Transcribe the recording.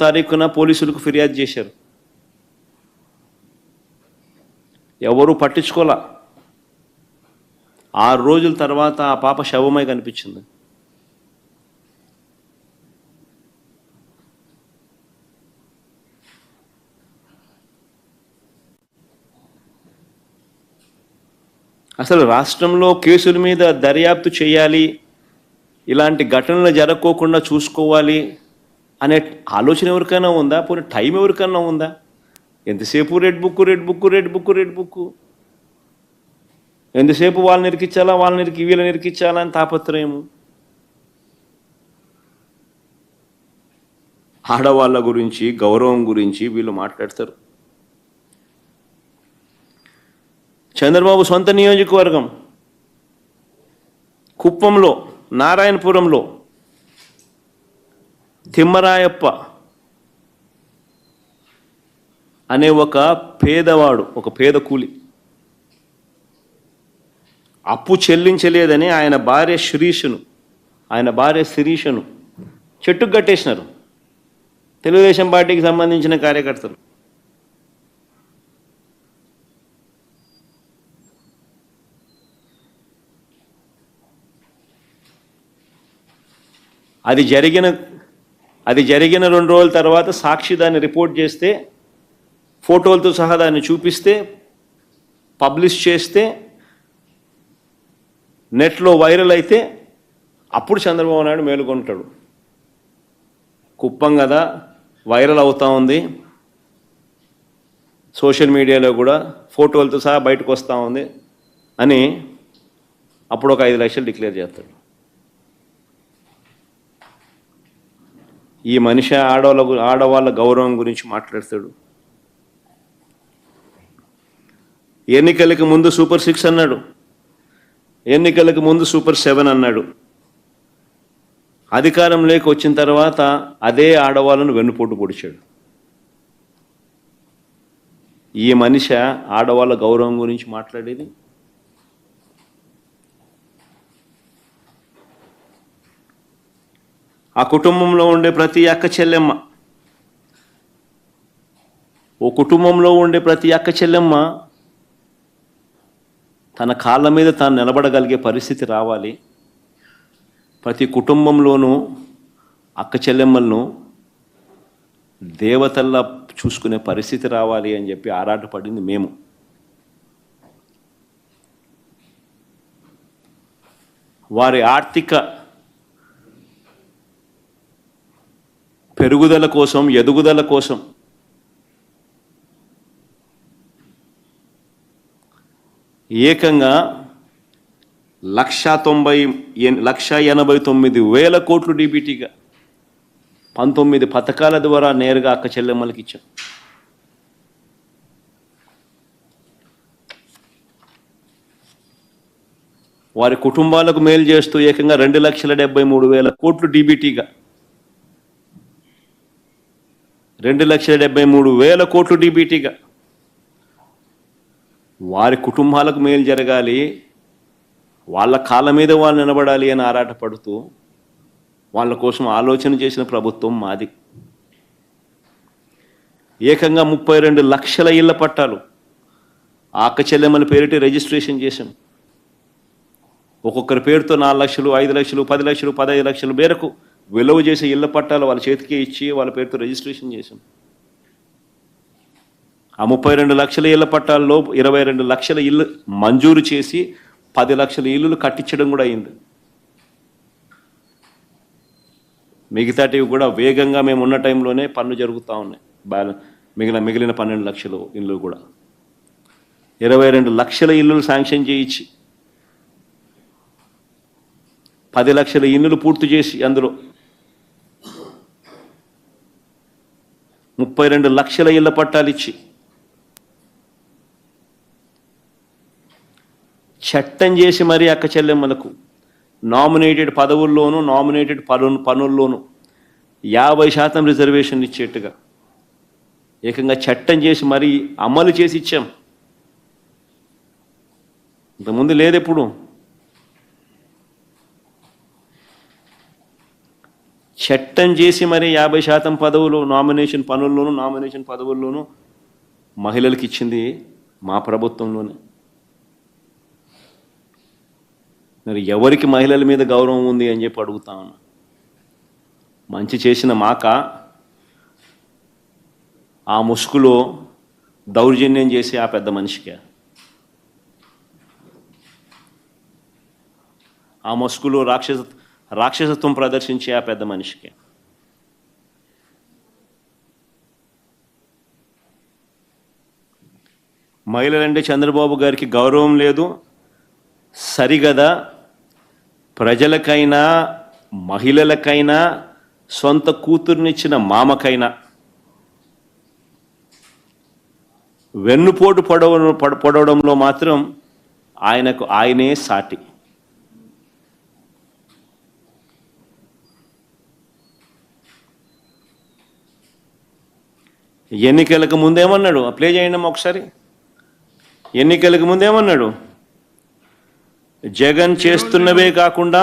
తారీఖున పోలీసులకు ఫిర్యాదు చేశారు. ఎవరు పట్టించుకోలా. 6 రోజుల తర్వాత ఆ పాప శవమై కనిపించింది. అసలు రాష్ట్రంలో కేసుల మీద దర్యాప్తు చేయాలి, ఇలాంటి ఘటనలు జరగకోకుండా చూసుకోవాలి అనే ఆలోచన ఎవరికైనా ఉందా? పోనీ టైం ఎవరికైనా ఉందా? ఎంతసేపు red book red book red book red book, ఎంతసేపు వాళ్ళని నిరికించాలా వీళ్ళని నిరికించాలా అని తాపత్రయము. ఆడవాళ్ళ గురించి, గౌరవం గురించి వీళ్ళు మాట్లాడతారు. చంద్రబాబు సొంత నియోజకవర్గం కుప్పంలో, నారాయణపురంలో తిమ్మరాయప్ప అనే ఒక పేదవాడు, ఒక పేద కూలి అప్పు చెల్లించలేదని ఆయన భార్య శిరీషను చెట్టుకు కట్టేసినారు తెలుగుదేశం పార్టీకి సంబంధించిన కార్యకర్తలు. అది జరిగిన 2 రోజుల తర్వాత సాక్షి దాన్ని రిపోర్ట్ చేస్తే, ఫోటోలతో సహా దాన్ని చూపిస్తే, పబ్లిష్ చేస్తే, నెట్లో వైరల్ అయితే అప్పుడు చంద్రబాబు నాయుడు మేలుకొంటాడు. కుప్పం కదా, వైరల్ అవుతా ఉంది, సోషల్ మీడియాలో కూడా ఫోటోలతో సహా బయటకు వస్తూ ఉంది అని అప్పుడు ఒక 5 లక్షలు డిక్లేర్ చేస్తాడు. ఈ మనిషి ఆడవాళ్ళ గౌరవం గురించి మాట్లాడతాడు. ఎన్నికలకు ముందు సూపర్ 6 అన్నాడు, ఎన్నికలకు ముందు సూపర్ 7 అన్నాడు. అధికారంలోకి వచ్చిన తర్వాత అదే ఆడవాళ్ళను వెన్నుపోటు పొడిచాడు. ఈ మనిషి ఆడవాళ్ళ గౌరవం గురించి మాట్లాడేది. ఆ కుటుంబంలో ఉండే ప్రతి అక్క చెల్లెమ్మ, తన కాళ్ళ మీద తాను నిలబడగలిగే పరిస్థితి రావాలి. ప్రతి కుటుంబంలోనూ అక్క చెల్లెమ్మలను దేవతల్లా చూసుకునే పరిస్థితి రావాలి అని చెప్పి ఆరాటపడింది మేము. వారి ఆర్థిక పెరుగుదల కోసం, ఎదుగుదల కోసం ఏకంగా 1,89,000 కోట్లు డీబీటీగా 19 పథకాల ద్వారా నేరుగా అక్క చెల్లెమ్మలకి ఇచ్చాం. వారి కుటుంబాలకు మేలు చేస్తూ ఏకంగా 2,73,000 కోట్లు డీబీటీగా 2,73,000 కోట్లు డీబీటీగా వారి కుటుంబాలకు మేలు జరగాలి, వాళ్ళ కాళ్ళ మీద వాళ్ళు నిలబడాలి అని ఆరాటపడుతూ వాళ్ళ కోసం ఆలోచన చేసిన ప్రభుత్వం మాది. ఏకంగా 32 లక్షల ఇళ్ల పట్టాలు ఆ అక్క చెల్లెమ్మల పేరిట రిజిస్ట్రేషన్ చేశాం. ఒక్కొక్కరి పేరుతో 4 లక్షలు, 5 లక్షలు, 10 లక్షలు, 15 లక్షల మేరకు విలువ చేసే ఇళ్ల పట్టాలు వాళ్ళ చేతికి ఇచ్చి వాళ్ళ పేరుతో రిజిస్ట్రేషన్ చేశాం. ఆ 32 లక్షల ఇళ్ల పట్టాల్లో 22 లక్షల ఇల్లు మంజూరు చేసి 10 లక్షల ఇల్లులు కట్టించడం కూడా అయింది. మిగతాటివి కూడా వేగంగా మేము ఉన్న టైంలోనే పనులు జరుగుతూ ఉన్నాయి. మిగిలిన 12 లక్షల ఇల్లు కూడా 22 లక్షల ఇల్లులు శాంక్షన్ చేయించి 10 లక్షల ఇల్లులు పూర్తి చేసి అందులో 32 లక్షల ఇళ్ల పట్టాలు ఇచ్చి చట్టం చేసి మరీ అక్క చెల్లెమ్మలకు నామినేటెడ్ పదవుల్లోనూ, నామినేటెడ్ పనుల్లోనూ 50% రిజర్వేషన్ ఇచ్చేట్టుగా ఏకంగా చట్టం చేసి మరీ అమలు చేసి ఇచ్చాం. ఇంతకుముందు లేదు. ఎప్పుడు చట్టం చేసి మరి 50% పదవులు నామినేషన్ పదవుల్లోనూ మహిళలకు ఇచ్చింది మా ప్రభుత్వంలోనే. మరి ఎవరికి మహిళల మీద గౌరవం ఉంది అని చెప్పి అడుగుతా ఉన్నా. మంచి చేసిన మాక ఆ ముసుగులో దౌర్జన్యం చేసి ఆ పెద్ద మనిషికి, ఆ ముసుగులో రాక్షసత్వం ప్రదర్శించే ఆ పెద్ద మనిషికి. మహిళలంటే చంద్రబాబు గారికి గౌరవం లేదు, సరిగదా ప్రజలకైనా మహిళలకైనా సొంత కూతుర్నిచ్చిన మామకైనా వెన్నుపోటు పొడవడంలో మాత్రం ఆయనే సాటి. ఎన్నికలకు ముందేమన్నాడు? ప్లే చేయండి ఒకసారి. ఎన్నికలకు ముందేమన్నాడు? జగన్ చేస్తున్నవే కాకుండా